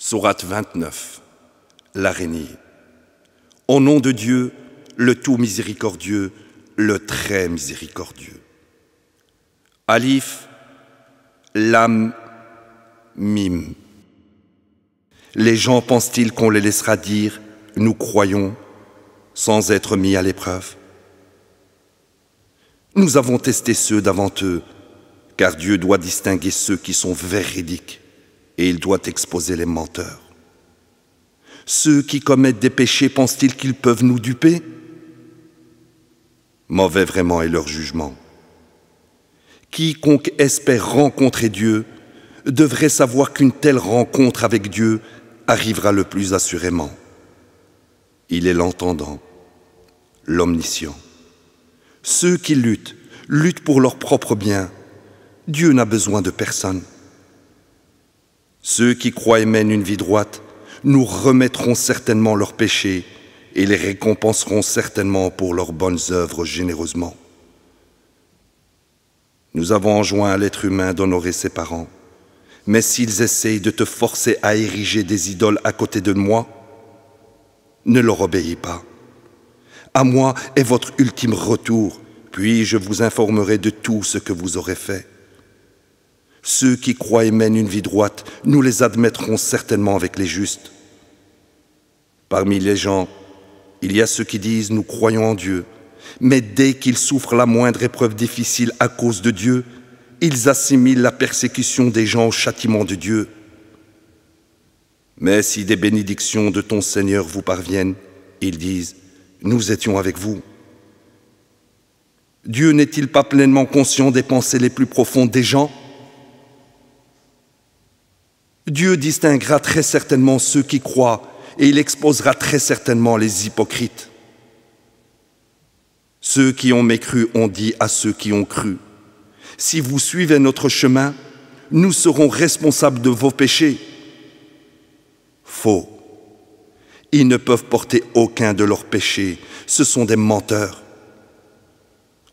Sourate 29, l'araignée. Au nom de Dieu, le tout miséricordieux, le très miséricordieux. Alif, Lam, Mim. Les gens pensent-ils qu'on les laissera dire « nous croyons » sans être mis à l'épreuve? Nous avons testé ceux d'avant eux, car Dieu doit distinguer ceux qui sont véridiques et il doit exposer les menteurs. Ceux qui commettent des péchés pensent-ils qu'ils peuvent nous duper? Mauvais vraiment est leur jugement. Quiconque espère rencontrer Dieu devrait savoir qu'une telle rencontre avec Dieu arrivera le plus assurément. Il est l'entendant, l'omniscient. Ceux qui luttent pour leur propre bien. Dieu n'a besoin de personne. Ceux qui croient et mènent une vie droite nous remettront certainement leurs péchés et les récompenseront certainement pour leurs bonnes œuvres généreusement. Nous avons enjoint à l'être humain d'honorer ses parents, mais s'ils essayent de te forcer à ériger des idoles à côté de moi, ne leur obéis pas. À moi est votre ultime retour, puis je vous informerai de tout ce que vous aurez fait. Ceux qui croient et mènent une vie droite, nous les admettrons certainement avec les justes. Parmi les gens, il y a ceux qui disent « nous croyons en Dieu », mais dès qu'ils souffrent la moindre épreuve difficile à cause de Dieu, ils assimilent la persécution des gens au châtiment de Dieu. Mais si des bénédictions de ton Seigneur vous parviennent, ils disent « nous étions avec vous ». Dieu n'est-il pas pleinement conscient des pensées les plus profondes des gens? Dieu distinguera très certainement ceux qui croient et il exposera très certainement les hypocrites. Ceux qui ont mécru ont dit à ceux qui ont cru, « Si vous suivez notre chemin, nous serons responsables de vos péchés. » Faux. Ils ne peuvent porter aucun de leurs péchés, ce sont des menteurs.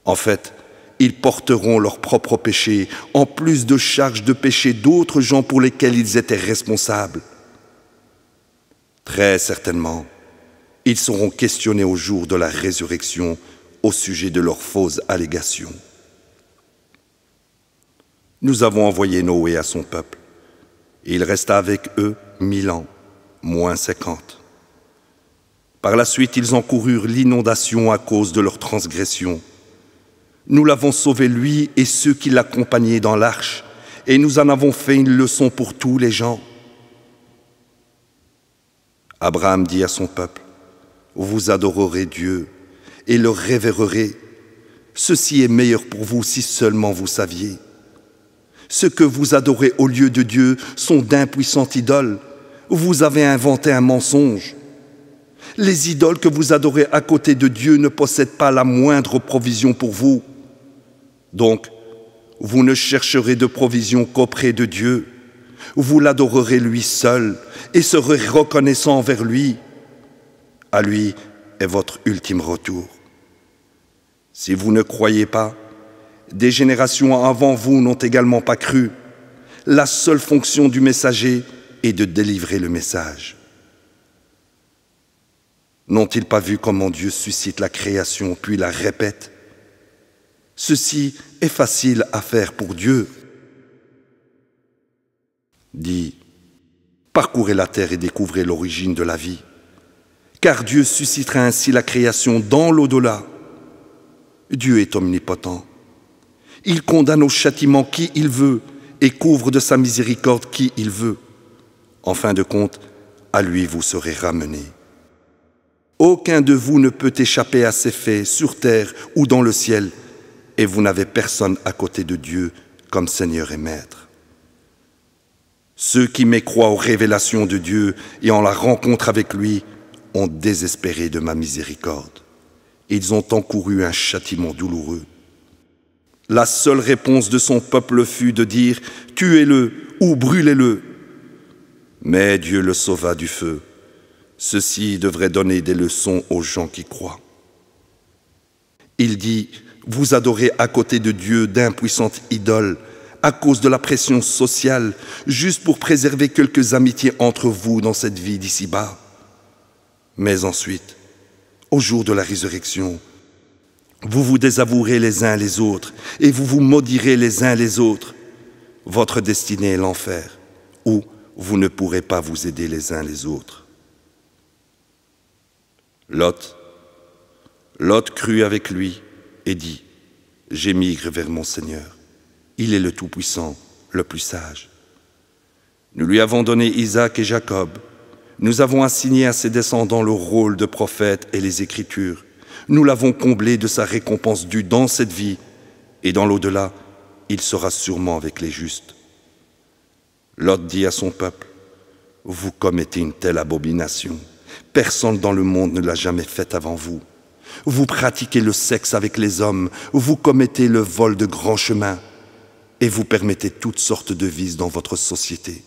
En fait, ils porteront leurs propres péchés, en plus de charges de péchés d'autres gens pour lesquels ils étaient responsables. Très certainement, ils seront questionnés au jour de la résurrection au sujet de leurs fausses allégations. Nous avons envoyé Noé à son peuple, et il resta avec eux 1000 ans, moins 50. Par la suite, ils encoururent l'inondation à cause de leur transgression. Nous l'avons sauvé, lui et ceux qui l'accompagnaient dans l'arche, et nous en avons fait une leçon pour tous les gens. Abraham dit à son peuple, « Vous adorerez Dieu et le révérerez. Ceci est meilleur pour vous si seulement vous saviez. Ce que vous adorez au lieu de Dieu sont d'impuissantes idoles. Vous avez inventé un mensonge. Les idoles que vous adorez à côté de Dieu ne possèdent pas la moindre provision pour vous. Donc, vous ne chercherez de provision qu'auprès de Dieu. Vous l'adorerez lui seul et serez reconnaissant envers lui. À lui est votre ultime retour. Si vous ne croyez pas, des générations avant vous n'ont également pas cru. La seule fonction du messager est de délivrer le message. N'ont-ils pas vu comment Dieu suscite la création puis la répète? Ceci est facile à faire pour Dieu. Dis, parcourez la terre et découvrez l'origine de la vie, car Dieu suscitera ainsi la création dans l'au-delà. Dieu est omnipotent. Il condamne au châtiment qui il veut et couvre de sa miséricorde qui il veut. En fin de compte, à lui vous serez ramenés. Aucun de vous ne peut échapper à ses faits sur terre ou dans le ciel, et vous n'avez personne à côté de Dieu comme Seigneur et Maître. Ceux qui mécroient aux révélations de Dieu et en la rencontre avec lui ont désespéré de ma miséricorde. Ils ont encouru un châtiment douloureux. La seule réponse de son peuple fut de dire « Tuez-le ou brûlez-le ». Mais Dieu le sauva du feu. Ceci devrait donner des leçons aux gens qui croient. Il dit « Vous adorez à côté de Dieu d'impuissantes idoles, à cause de la pression sociale, juste pour préserver quelques amitiés entre vous dans cette vie d'ici-bas. Mais ensuite, au jour de la résurrection, vous vous désavouerez les uns les autres et vous vous maudirez les uns les autres. Votre destinée est l'enfer, où vous ne pourrez pas vous aider les uns les autres. Lot crut avec lui et dit, « J'émigre vers mon Seigneur. Il est le Tout-Puissant, le plus sage. Nous lui avons donné Isaac et Jacob. Nous avons assigné à ses descendants le rôle de prophète et les Écritures. Nous l'avons comblé de sa récompense due dans cette vie, et dans l'au-delà, il sera sûrement avec les justes. » Lot dit à son peuple, « Vous commettez une telle abomination. Personne dans le monde ne l'a jamais faite avant vous. Vous pratiquez le sexe avec les hommes, vous commettez le vol de grands chemins, et vous permettez toutes sortes de vices dans votre société. »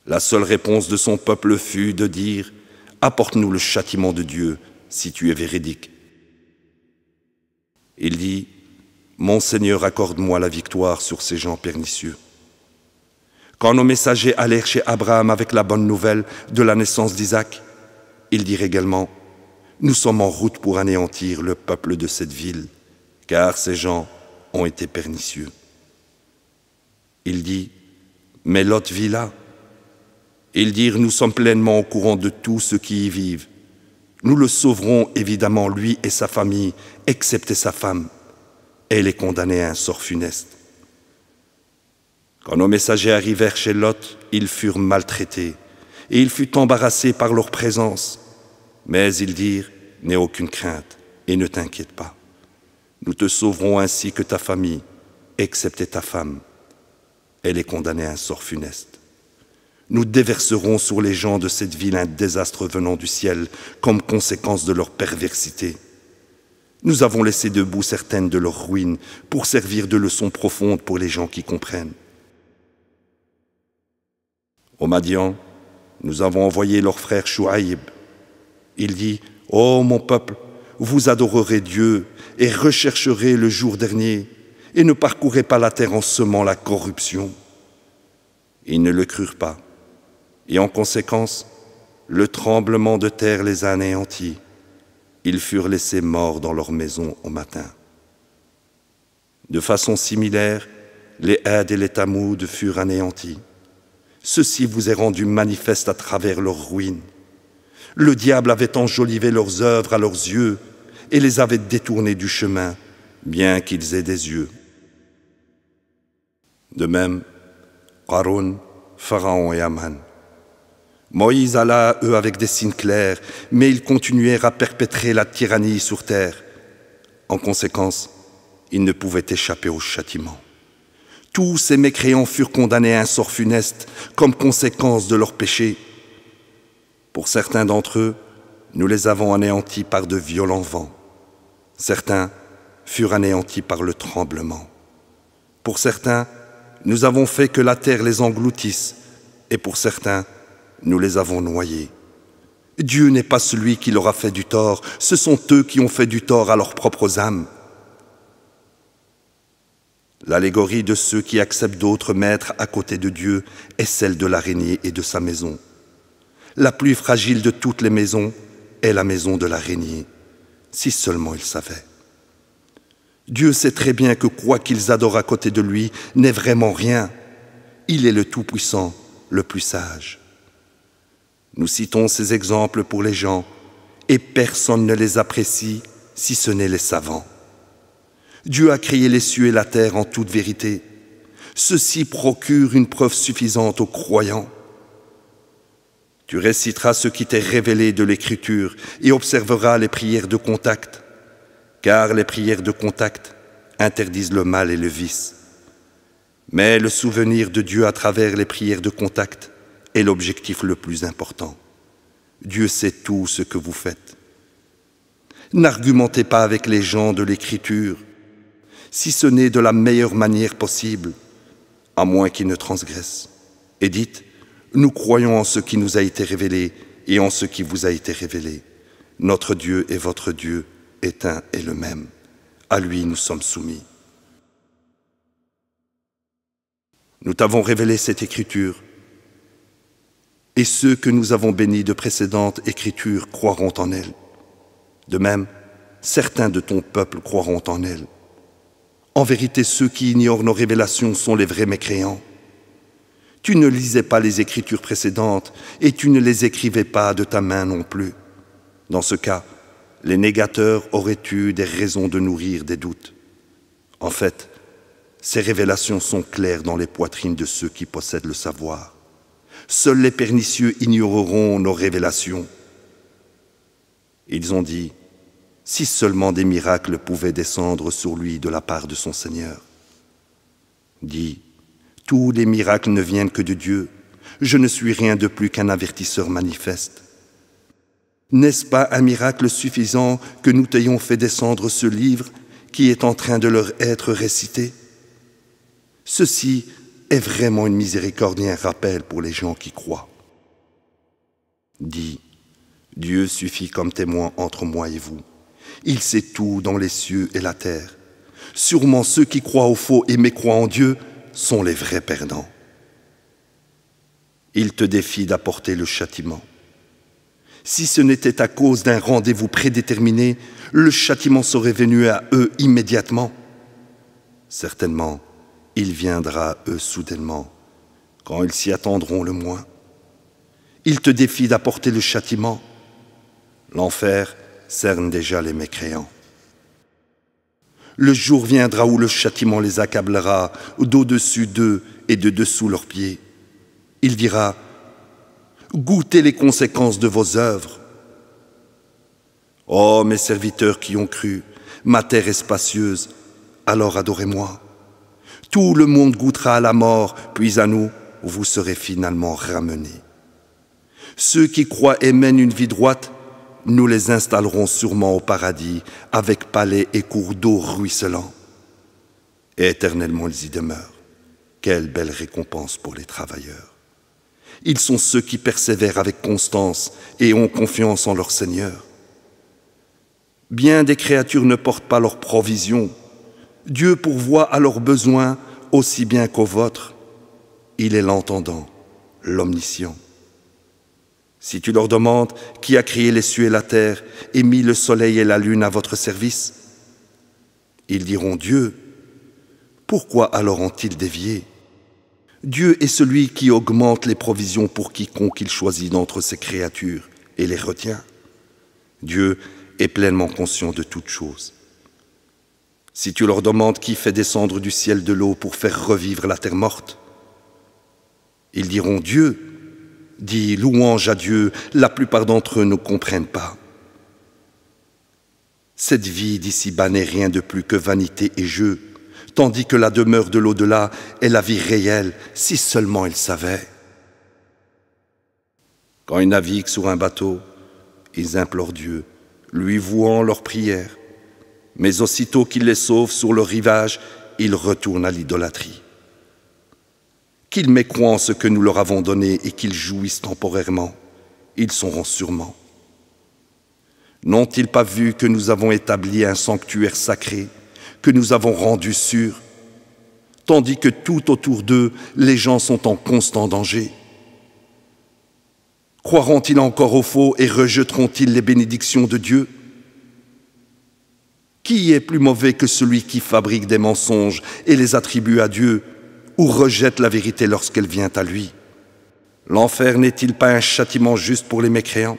La seule réponse de son peuple fut de dire, « Apporte-nous le châtiment de Dieu, si tu es véridique. » Il dit, « Mon Seigneur, accorde-moi la victoire sur ces gens pernicieux. » Quand nos messagers allèrent chez Abraham avec la bonne nouvelle de la naissance d'Isaac, ils dirent également, « Nous sommes en route pour anéantir le peuple de cette ville, car ces gens ont été pernicieux. » Il dit, « Mais Lot vit là. » Ils dirent, « Nous sommes pleinement au courant de tous ceux qui y vivent. Nous le sauverons évidemment, lui et sa famille, excepté sa femme. Elle est condamnée à un sort funeste. » Quand nos messagers arrivèrent chez Lot, ils furent maltraités, et il fut embarrassé par leur présence. Mais ils dirent, « N'aie aucune crainte, et ne t'inquiète pas. Nous te sauverons ainsi que ta famille, excepté ta femme. Elle est condamnée à un sort funeste. Nous déverserons sur les gens de cette ville un désastre venant du ciel comme conséquence de leur perversité. Nous avons laissé debout certaines de leurs ruines pour servir de leçon profonde pour les gens qui comprennent. Au Madian, nous avons envoyé leur frère Chouaïb. Il dit, « Ô mon peuple, vous adorerez Dieu et rechercherez le jour dernier et ne parcourez pas la terre en semant la corruption. » Ils ne le crurent pas. Et en conséquence, le tremblement de terre les a anéantis. Ils furent laissés morts dans leur maison au matin. De façon similaire, les Had et les Tamoud furent anéantis. Ceci vous est rendu manifeste à travers leurs ruines. Le diable avait enjolivé leurs œuvres à leurs yeux et les avait détournés du chemin, bien qu'ils aient des yeux. De même, Qarun, Pharaon et Aman. Moïse alla à eux avec des signes clairs, mais ils continuèrent à perpétrer la tyrannie sur terre. En conséquence, ils ne pouvaient échapper au châtiment. Tous ces mécréants furent condamnés à un sort funeste comme conséquence de leurs péchés. Pour certains d'entre eux, nous les avons anéantis par de violents vents. Certains furent anéantis par le tremblement. Pour certains, nous avons fait que la terre les engloutisse, et pour certains, nous les avons noyés. Dieu n'est pas celui qui leur a fait du tort, ce sont eux qui ont fait du tort à leurs propres âmes. L'allégorie de ceux qui acceptent d'autres maîtres à côté de Dieu est celle de l'araignée et de sa maison. La plus fragile de toutes les maisons est la maison de l'araignée, si seulement ils savaient. Dieu sait très bien que quoi qu'ils adorent à côté de lui n'est vraiment rien. Il est le Tout-Puissant, le plus sage. Nous citons ces exemples pour les gens, et personne ne les apprécie si ce n'est les savants. Dieu a créé les cieux et la terre en toute vérité. Ceci procure une preuve suffisante aux croyants. Tu réciteras ce qui t'est révélé de l'Écriture et observeras les prières de contact, car les prières de contact interdisent le mal et le vice. Mais le souvenir de Dieu à travers les prières de contact est l'objectif le plus important. Dieu sait tout ce que vous faites. N'argumentez pas avec les gens de l'Écriture, si ce n'est de la meilleure manière possible, à moins qu'ils ne transgressent. Et dites, nous croyons en ce qui nous a été révélé et en ce qui vous a été révélé. Notre Dieu et votre Dieu est un et le même. À lui nous sommes soumis. Nous t'avons révélé cette écriture, et ceux que nous avons bénis de précédentes écritures croiront en elle. De même, certains de ton peuple croiront en elle. En vérité, ceux qui ignorent nos révélations sont les vrais mécréants. Tu ne lisais pas les écritures précédentes et tu ne les écrivais pas de ta main non plus. Dans ce cas, les négateurs auraient eu des raisons de nourrir des doutes. En fait, ces révélations sont claires dans les poitrines de ceux qui possèdent le savoir. Seuls les pernicieux ignoreront nos révélations. Ils ont dit, si seulement des miracles pouvaient descendre sur lui de la part de son Seigneur. Dis, tous les miracles ne viennent que de Dieu. Je ne suis rien de plus qu'un avertisseur manifeste. N'est-ce pas un miracle suffisant que nous t'ayons fait descendre ce livre qui est en train de leur être récité? Ceci est vraiment une miséricorde et un rappel pour les gens qui croient. Dis, Dieu suffit comme témoin entre moi et vous. Il sait tout dans les cieux et la terre. Sûrement ceux qui croient au faux et mécroient en Dieu sont les vrais perdants. Il te défie d'apporter le châtiment. Si ce n'était à cause d'un rendez-vous prédéterminé, le châtiment serait venu à eux immédiatement. Certainement, il viendra à eux soudainement, quand ils s'y attendront le moins. Il te défie d'apporter le châtiment. L'enfer cerne déjà les mécréants. Le jour viendra où le châtiment les accablera d'au-dessus d'eux et de dessous leurs pieds. Il dira, goûtez les conséquences de vos œuvres. Ô mes serviteurs qui ont cru, ma terre est spacieuse, alors adorez-moi. Tout le monde goûtera à la mort, puis à nous, vous serez finalement ramenés. Ceux qui croient et mènent une vie droite, nous les installerons sûrement au paradis, avec palais et cours d'eau ruisselants. Et éternellement ils y demeurent. Quelle belle récompense pour les travailleurs. Ils sont ceux qui persévèrent avec constance et ont confiance en leur Seigneur. Bien des créatures ne portent pas leurs provisions. Dieu pourvoit à leurs besoins aussi bien qu'aux vôtres. Il est l'entendant, l'omniscient. Si tu leur demandes qui a créé les cieux et la terre et mis le soleil et la lune à votre service, ils diront Dieu. Pourquoi alors ont-ils dévié? Dieu est celui qui augmente les provisions pour quiconque il choisit d'entre ses créatures et les retient. Dieu est pleinement conscient de toutes choses. Si tu leur demandes qui fait descendre du ciel de l'eau pour faire revivre la terre morte, ils diront Dieu. Dis louange à Dieu, la plupart d'entre eux ne comprennent pas. Cette vie d'ici-bas n'est rien de plus que vanité et jeu, tandis que la demeure de l'au-delà est la vie réelle, si seulement ils savaient. Quand ils naviguent sur un bateau, ils implorent Dieu, lui vouant leurs prières, mais aussitôt qu'il les sauve sur le rivage, ils retournent à l'idolâtrie. Qu'ils mécroient en ce que nous leur avons donné et qu'ils jouissent temporairement, ils sauront sûrement. N'ont-ils pas vu que nous avons établi un sanctuaire sacré, que nous avons rendu sûr, tandis que tout autour d'eux, les gens sont en constant danger? Croiront-ils encore au faux et rejetteront-ils les bénédictions de Dieu? Qui est plus mauvais que celui qui fabrique des mensonges et les attribue à Dieu, ou rejette la vérité lorsqu'elle vient à lui? L'enfer n'est-il pas un châtiment juste pour les mécréants?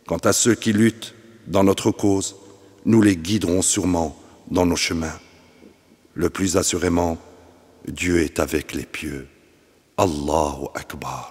Quant à ceux qui luttent dans notre cause, nous les guiderons sûrement dans nos chemins. Le plus assurément, Dieu est avec les pieux. Allahu Akbar.